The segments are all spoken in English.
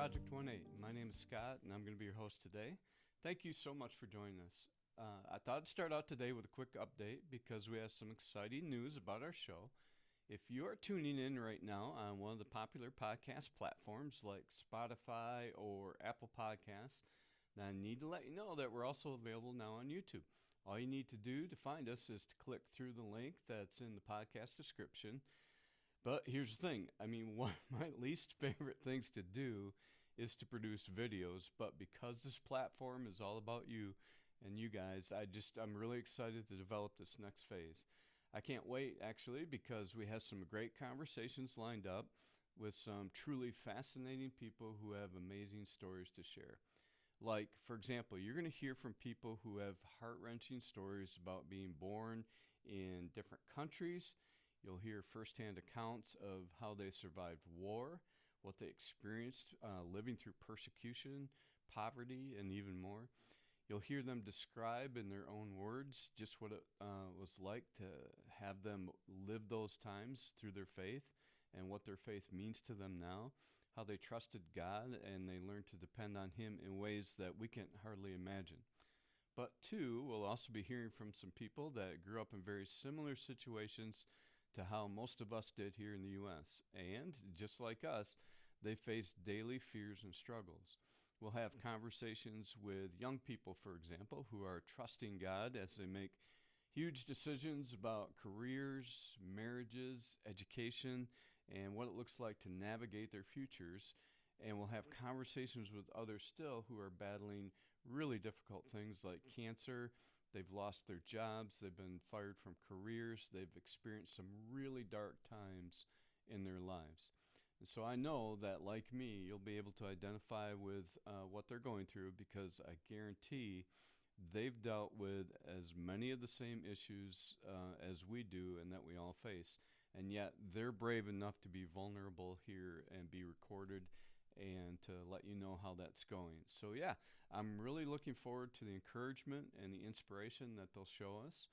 Project 1-8. My name is Scott, and I'm going to be your host today. Thank you so much for joining us. I thought I'd start out today with a quick update because we have some exciting news about our show. If you are tuning in right now on one of the popular podcast platforms like Spotify or Apple Podcasts, then I need to let you know that we're also available now on YouTube. All you need to do to find us is to click through the link that's in the podcast description. But here's the thing. One of my least favorite things to do is to produce videos. But because this platform is all about you and you guys, I'm really excited to develop this next phase. I can't wait, actually, because we have some great conversations lined up with some truly fascinating people who have amazing stories to share. Like, for example, you're going to hear from people who have heart-wrenching stories about being born in different countries. You'll hear firsthand accounts of how they survived war, what they experienced living through persecution, poverty, and even more. You'll hear them describe in their own words just what it was like to have them live those times through their faith and what their faith means to them now, how they trusted God and they learned to depend on Him in ways that we can hardly imagine. But two, we'll also be hearing from some people that grew up in very similar situations to how most of us did here in the U.S. And just like us, they face daily fears and struggles. We'll have conversations with young people, for example, who are trusting God as they make huge decisions about careers, marriages, education, and what it looks like to navigate their futures. And we'll have conversations with others still who are battling really difficult things like cancer. They've lost their jobs. They've been fired from careers. They've experienced some really dark times in their lives. And so I know that, like me, you'll be able to identify with what they're going through because I guarantee they've dealt with as many of the same issues as we do and that we all face. And yet they're brave enough to be vulnerable here and be recorded and to let you know how that's going. So yeah, I'm really looking forward to the encouragement and the inspiration that they'll show us.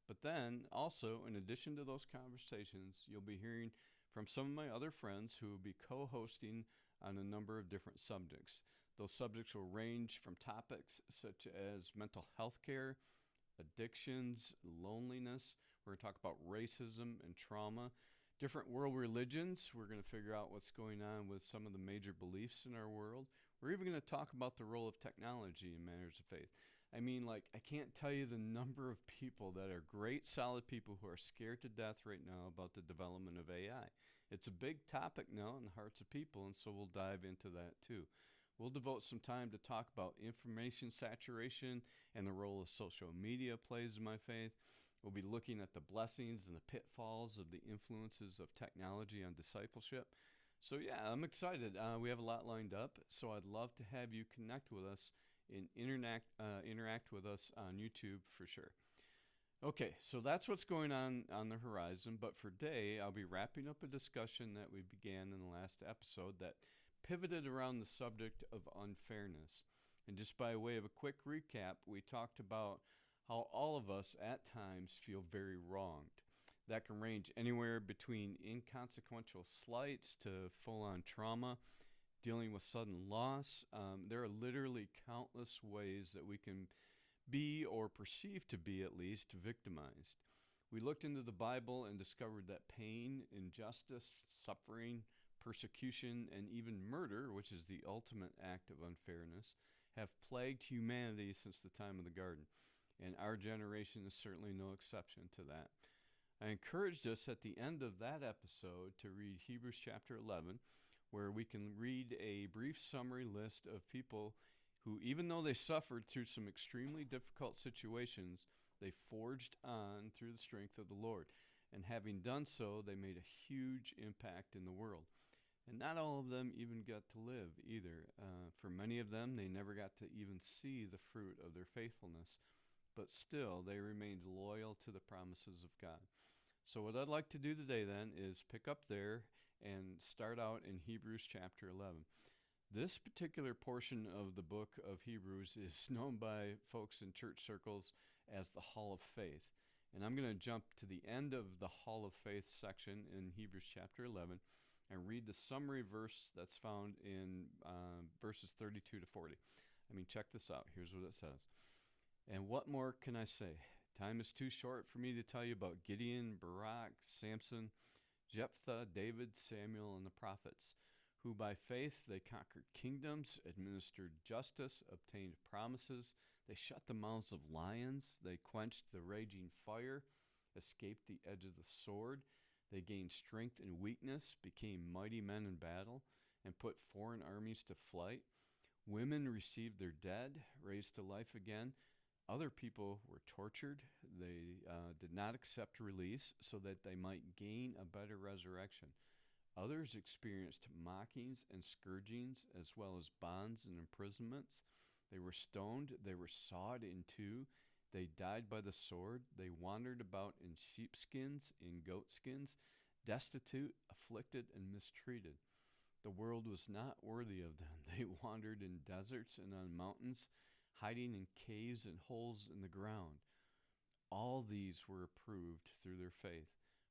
But then also, in addition to those conversations, you'll be hearing from some of my other friends who will be co-hosting on a number of different subjects. Those subjects will range from topics such as mental health care, addictions, loneliness. We're going to talk about racism and trauma, different world religions. We're going to figure out what's going on with some of the major beliefs in our world. We're even going to talk about the role of technology in matters of faith. I can't tell you the number of people that are great, solid people who are scared to death right now about the development of AI. It's a big topic now in the hearts of people, and so we'll dive into that too. We'll devote some time to talk about information saturation and the role of social media plays in my faith. We'll be looking at the blessings and the pitfalls of the influences of technology on discipleship. So yeah, I'm excited. We have a lot lined up, so I'd love to have you connect with us and interact with us on YouTube for sure. Okay, so that's what's going on the horizon, but for today, I'll be wrapping up a discussion that we began in the last episode that pivoted around the subject of unfairness. And just by way of a quick recap, we talked about how all of us at times feel very wronged. That can range anywhere between inconsequential slights to full-on trauma, dealing with sudden loss. There are literally countless ways that we can be, or perceive to be at least, victimized. We looked into the Bible and discovered that pain, injustice, suffering, persecution, and even murder, which is the ultimate act of unfairness, have plagued humanity since the time of the garden. And our generation is certainly no exception to that. I encouraged us at the end of that episode to read Hebrews chapter 11, where we can read a brief summary list of people who, even though they suffered through some extremely difficult situations, they forged on through the strength of the Lord. And having done so, they made a huge impact in the world. And not all of them even got to live either. For many of them, they never got to even see the fruit of their faithfulness. But still, they remained loyal to the promises of God. So what I'd like to do today then is pick up there and start out in Hebrews chapter 11. This particular portion of the book of Hebrews is known by folks in church circles as the Hall of Faith. And I'm going to jump to the end of the Hall of Faith section in Hebrews chapter 11. and read the summary verse that's found in verses 32 to 40. I mean, check this out. Here's what it says. And what more can I say? Time is too short for me to tell you about Gideon, Barak, Samson, Jephthah, David, Samuel, and the prophets, who by faith they conquered kingdoms, administered justice, obtained promises. They shut the mouths of lions. They quenched the raging fire, escaped the edge of the sword. They gained strength in weakness, became mighty men in battle, and put foreign armies to flight. Women received their dead, raised to life again. Other people were tortured. They did not accept release so that they might gain a better resurrection. Others experienced mockings and scourgings, as well as bonds and imprisonments. They were stoned. They were sawed in two. They died by the sword. They wandered about in sheepskins, in goatskins, destitute, afflicted, and mistreated. The world was not worthy of them. They wandered in deserts and on mountains, hiding in caves and holes in the ground. All these were approved through their faith,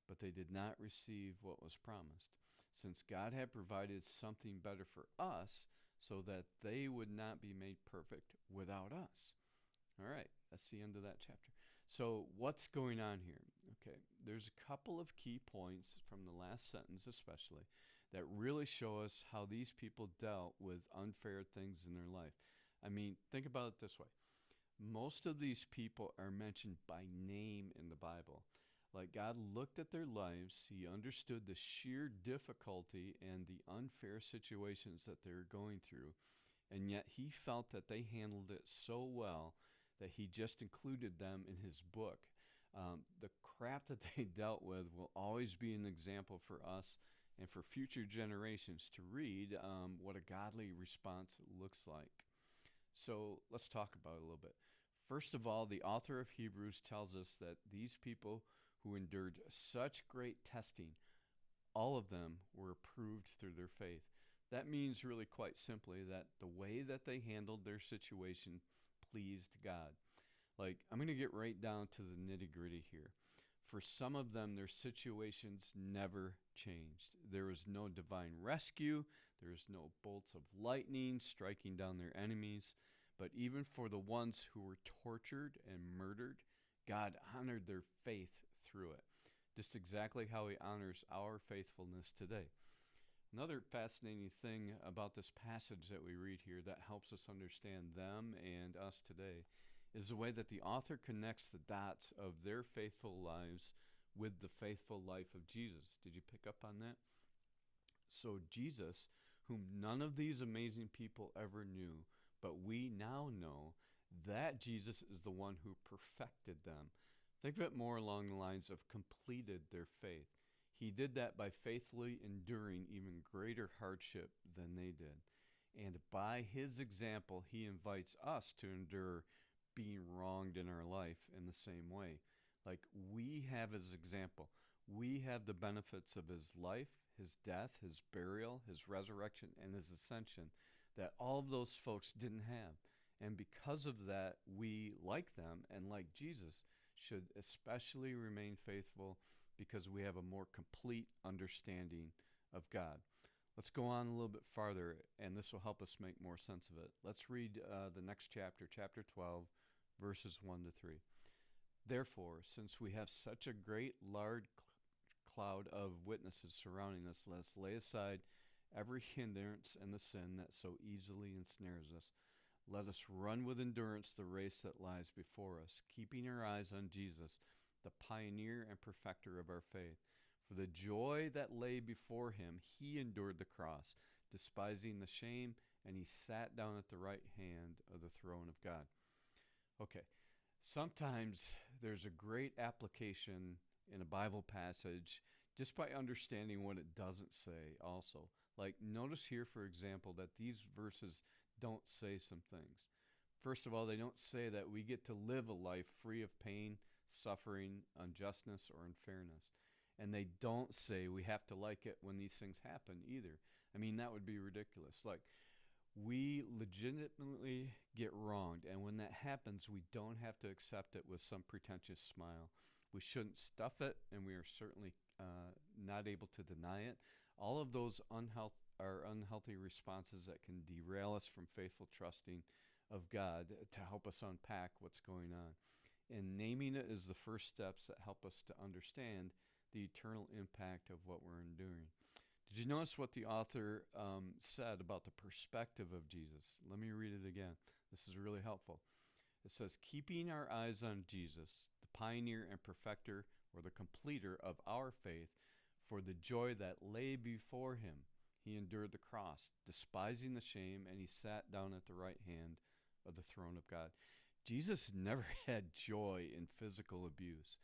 but they did not receive what was promised, since God had provided something better for us so that they would not be made perfect without us. All right, that's the end of that chapter. So what's going on here? Okay, there's a couple of key points from the last sentence especially that really show us how these people dealt with unfair things in their life. I mean, think about it this way. Most of these people are mentioned by name in the Bible. Like, God looked at their lives, he understood the sheer difficulty and the unfair situations that they're going through, and yet he felt that they handled it so well that he just included them in his book. The crap that they dealt with will always be an example for us and for future generations to read what a godly response looks like. So let's talk about it a little bit. First of all, the author of Hebrews tells us that these people who endured such great testing, all of them were approved through their faith. That means really quite simply that the way that they handled their situation pleased God. Like, I'm going to get right down to the nitty-gritty here. For some of them, their situations never changed. There was no divine rescue. There was no bolts of lightning striking down their enemies. But even for the ones who were tortured and murdered, God honored their faith through it, just exactly how he honors our faithfulness today. Another fascinating thing about this passage that we read here that helps us understand them and us today is the way that the author connects the dots of their faithful lives with the faithful life of Jesus. Did you pick up on that? So Jesus, whom none of these amazing people ever knew, but we now know, that Jesus is the one who perfected them. Think of it more along the lines of completed their faith. He did that by faithfully enduring even greater hardship than they did. And by his example, he invites us to endure being wronged in our life in the same way. Like, we have his example. We have the benefits of his life, his death, his burial, his resurrection, and his ascension that all of those folks didn't have. And because of that, we, like them and like Jesus, should especially remain faithful because we have a more complete understanding of God. Let's go on a little bit farther, and this will help us make more sense of it. Let's read the next chapter, chapter 12, verses 1 to 3. Therefore, since we have such a great large cloud of witnesses surrounding us, let's lay aside every hindrance and the sin that so easily ensnares us. Let us run with endurance the race that lies before us, keeping our eyes on Jesus, the pioneer and perfecter of our faith. For the joy that lay before him, he endured the cross, despising the shame, and he sat down at the right hand of the throne of God. Okay, sometimes there's a great application in a Bible passage just by understanding what it doesn't say also. Like, notice here, for example, that these verses don't say some things. First of all, they don't say that we get to live a life free of pain, suffering, injustice, or unfairness. And they don't say we have to like it when these things happen either. I mean, that would be ridiculous. Like, we legitimately get wronged, and when that happens, we don't have to accept it with some pretentious smile. We shouldn't stuff it, and we are certainly not able to deny it. All of those unhealthy responses that can derail us from faithful trusting of God to help us unpack what's going on. And naming it is the first steps that help us to understand the eternal impact of what we're enduring. Did you notice what the author said about the perspective of Jesus? Let me read it again. This is really helpful. It says, keeping our eyes on Jesus, the pioneer and perfecter or the completer of our faith, for the joy that lay before him, he endured the cross, despising the shame, and he sat down at the right hand of the throne of God. Jesus never had joy in physical abuse.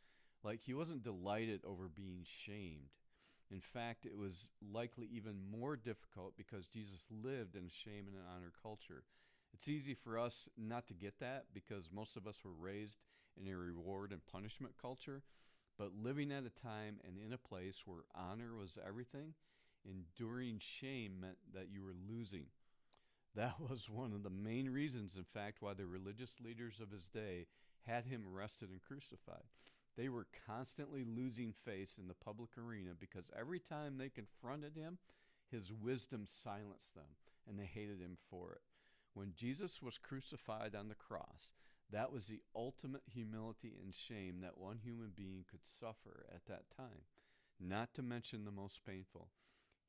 Like, he wasn't delighted over being shamed. In fact, it was likely even more difficult because Jesus lived in a shame and an honor culture. It's easy for us not to get that because most of us were raised in a reward and punishment culture. But living at a time and in a place where honor was everything, enduring shame meant that you were losing. That was one of the main reasons, in fact, why the religious leaders of his day had him arrested and crucified. They were constantly losing face in the public arena because every time they confronted him, his wisdom silenced them, and they hated him for it. When Jesus was crucified on the cross, that was the ultimate humility and shame that one human being could suffer at that time, not to mention the most painful.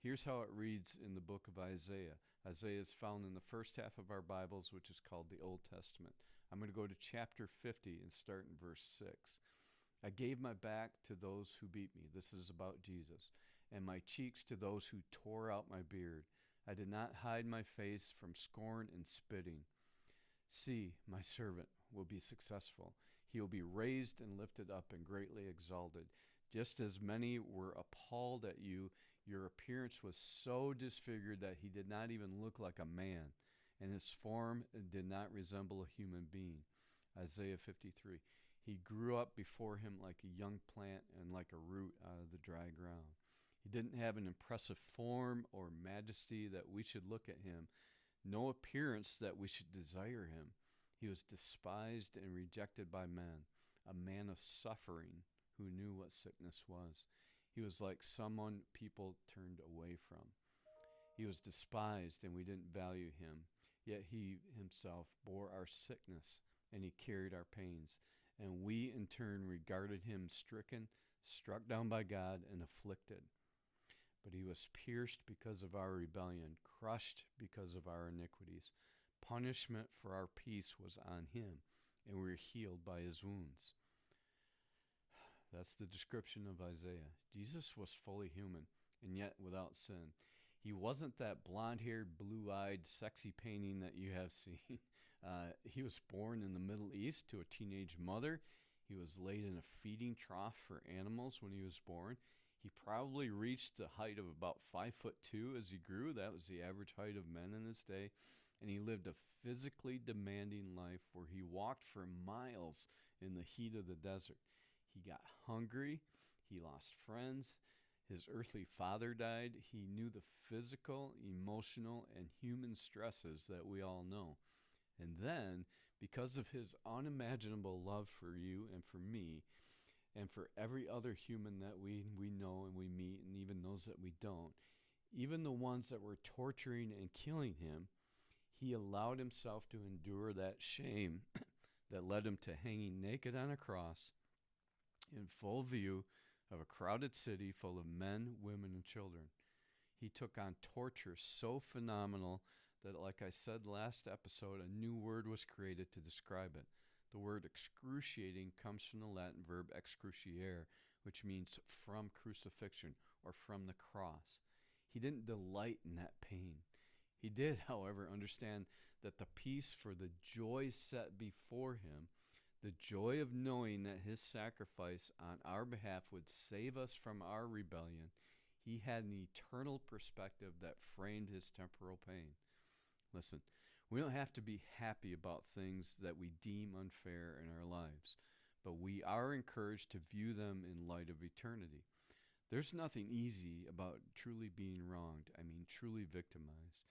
Here's how it reads in the book of Isaiah. Isaiah is found in the first half of our Bibles, which is called the Old Testament. I'm going to go to chapter 50 and start in verse 6. I gave my back to those who beat me. This is about Jesus. And my cheeks to those who tore out my beard. I did not hide my face from scorn and spitting. See, my servant will be successful. He will be raised and lifted up and greatly exalted. Just as many were appalled at you, your appearance was so disfigured that he did not even look like a man, and his form did not resemble a human being. Isaiah 53. He grew up before him like a young plant and like a root out of the dry ground. He didn't have an impressive form or majesty that we should look at him, no appearance that we should desire him. He was despised and rejected by men, a man of suffering who knew what sickness was. He was like someone people turned away from. He was despised and we didn't value him, yet he himself bore our sickness and he carried our pains. And we in turn regarded him stricken, struck down by God, and afflicted. But he was pierced because of our rebellion, crushed because of our iniquities. Punishment for our peace was on him, and we were healed by his wounds. That's the description of Isaiah. Jesus was fully human, and yet without sin. He wasn't that blonde-haired, blue-eyed, sexy painting that you have seen. He was born in the Middle East to a teenage mother. He was laid in a feeding trough for animals when he was born. He probably reached the height of about 5'2" as he grew. That was the average height of men in his day. And he lived a physically demanding life where he walked for miles in the heat of the desert. He got hungry. He lost friends. His earthly father died. He knew the physical, emotional, and human stresses that we all know. And then, because of his unimaginable love for you and for me, and for every other human that we know and we meet, and even those that we don't, even the ones that were torturing and killing him, he allowed himself to endure that shame that led him to hanging naked on a cross in full view of a crowded city full of men, women, and children. He took on torture so phenomenal that, like I said last episode, a new word was created to describe it. The word excruciating comes from the Latin verb excruciare, which means from crucifixion or from the cross. He didn't delight in that pain. He did, however, understand that the peace for the joy set before him, the joy of knowing that his sacrifice on our behalf would save us from our rebellion, he had an eternal perspective that framed his temporal pain. Listen, we don't have to be happy about things that we deem unfair in our lives, but we are encouraged to view them in light of eternity. There's nothing easy about truly being wronged, truly victimized.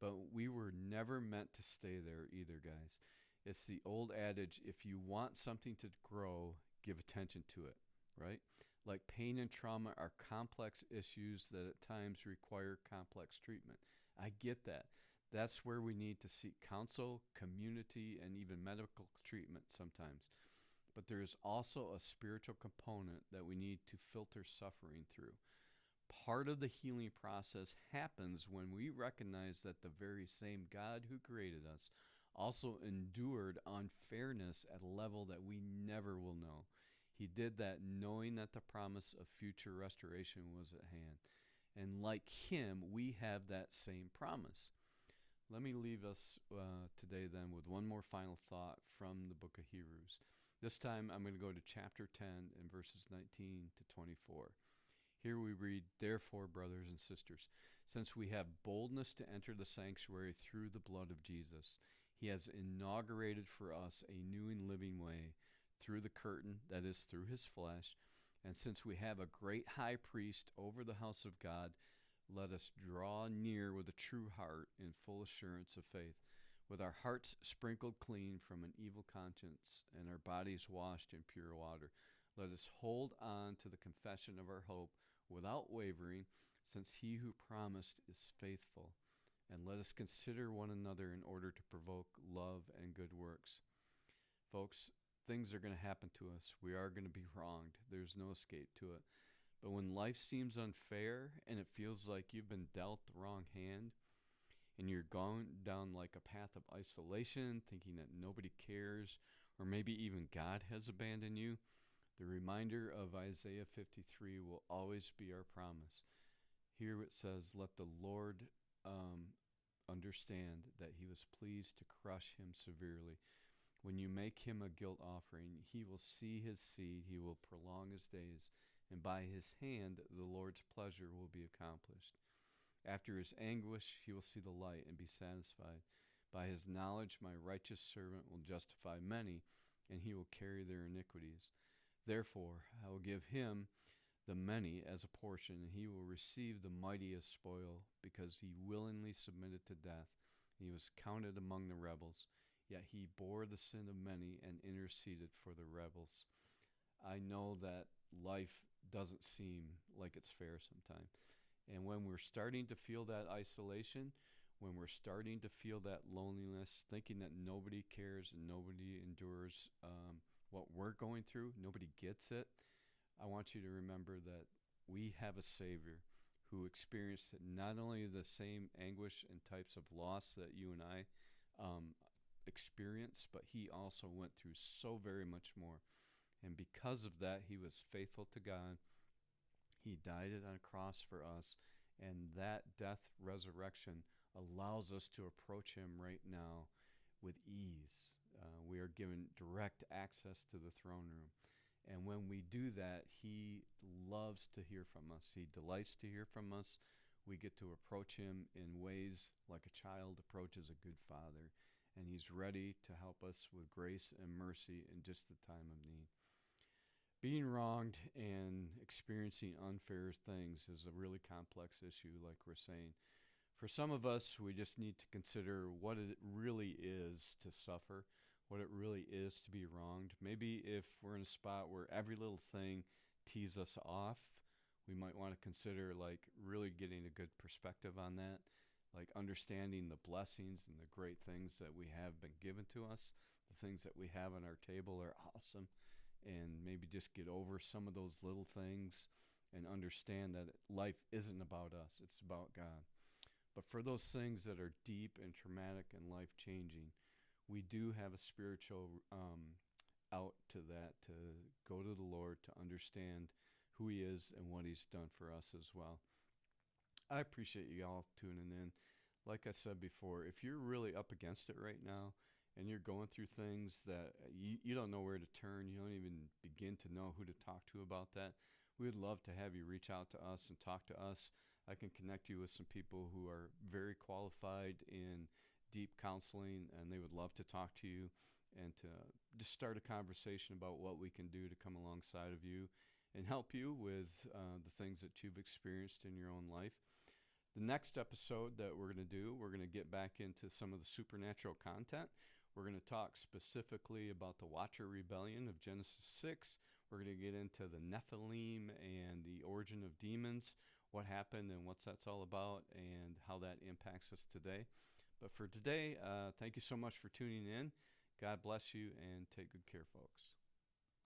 But we were never meant to stay there either, guys. It's the old adage, if you want something to grow, give attention to it, right? Like pain and trauma are complex issues that at times require complex treatment. I get that. That's where we need to seek counsel, community, and even medical treatment sometimes. But there is also a spiritual component that we need to filter suffering through. Part of the healing process happens when we recognize that the very same God who created us also endured unfairness at a level that we never will know. He did that knowing that the promise of future restoration was at hand. And like him, we have that same promise. Let me leave us today then with one more final thought from the book of Hebrews. This time I'm going to go to chapter 10 and verses 19 to 24. Here we read, "Therefore, brothers and sisters, since we have boldness to enter the sanctuary through the blood of Jesus, he has inaugurated for us a new and living way through the curtain, that is, through his flesh. And since we have a great high priest over the house of God, let us draw near with a true heart in full assurance of faith, with our hearts sprinkled clean from an evil conscience and our bodies washed in pure water. Let us hold on to the confession of our hope without wavering, since he who promised is faithful. And let us consider one another in order to provoke love and good works." Folks, things are going to happen to us. We are going to be wronged. There's no escape to it. But when life seems unfair and it feels like you've been dealt the wrong hand, and you're going down like a path of isolation, thinking that nobody cares, or maybe even God has abandoned you, the reminder of Isaiah 53 will always be our promise. Here it says, "Let the Lord understand that he was pleased to crush him severely. When you make him a guilt offering, he will see his seed, he will prolong his days, and by his hand the Lord's pleasure will be accomplished. After his anguish he will see the light and be satisfied. By his knowledge my righteous servant will justify many, and he will carry their iniquities. Therefore I will give him the many as a portion, and he will receive the mighty as spoil, because he willingly submitted to death, and he was counted among the rebels. Yet he bore the sin of many and interceded for the rebels." I know that life doesn't seem like it's fair sometimes. And when we're starting to feel that isolation, when we're starting to feel that loneliness, thinking that nobody cares and nobody endures what we're going through, nobody gets it, I want you to remember that we have a Savior who experienced not only the same anguish and types of loss that you and I experience, but he also went through so very much more. And because of that, he was faithful to God. He died on a cross for us, and that death resurrection allows us to approach him right now with ease. We are given direct access to the throne room. And when we do that, he loves to hear from us. He delights to hear from us. We get to approach him in ways like a child approaches a good father. And he's ready to help us with grace and mercy in just the time of need. Being wronged and experiencing unfair things is a really complex issue, like we're saying. For some of us, we just need to consider what it really is to suffer, what it really is to be wronged. Maybe if we're in a spot where every little thing tees us off, we might want to consider like really getting a good perspective on that, like understanding the blessings and the great things that we have been given to us. The things that we have on our table are awesome. And maybe just get over some of those little things and understand that life isn't about us, it's about God. But for those things that are deep and traumatic and life-changing, we do have a spiritual out to that, to go to the Lord, to understand who he is and what he's done for us as well. I appreciate you all tuning in. Like I said before, if you're really up against it right now and you're going through things that you don't know where to turn, you don't even begin to know who to talk to about that, we would love to have you reach out to us and talk to us. I can connect you with some people who are very qualified in deep counseling, and they would love to talk to you and to just start a conversation about what we can do to come alongside of you and help you with the things that you've experienced in your own life. The next episode that we're going to do, we're going to get back into some of the supernatural content. We're going to talk specifically about the Watcher Rebellion of Genesis 6. We're going to get into the Nephilim and the origin of demons, what happened and what that's all about, and how that impacts us today. But for today, thank you so much for tuning in. God bless you, and take good care, folks.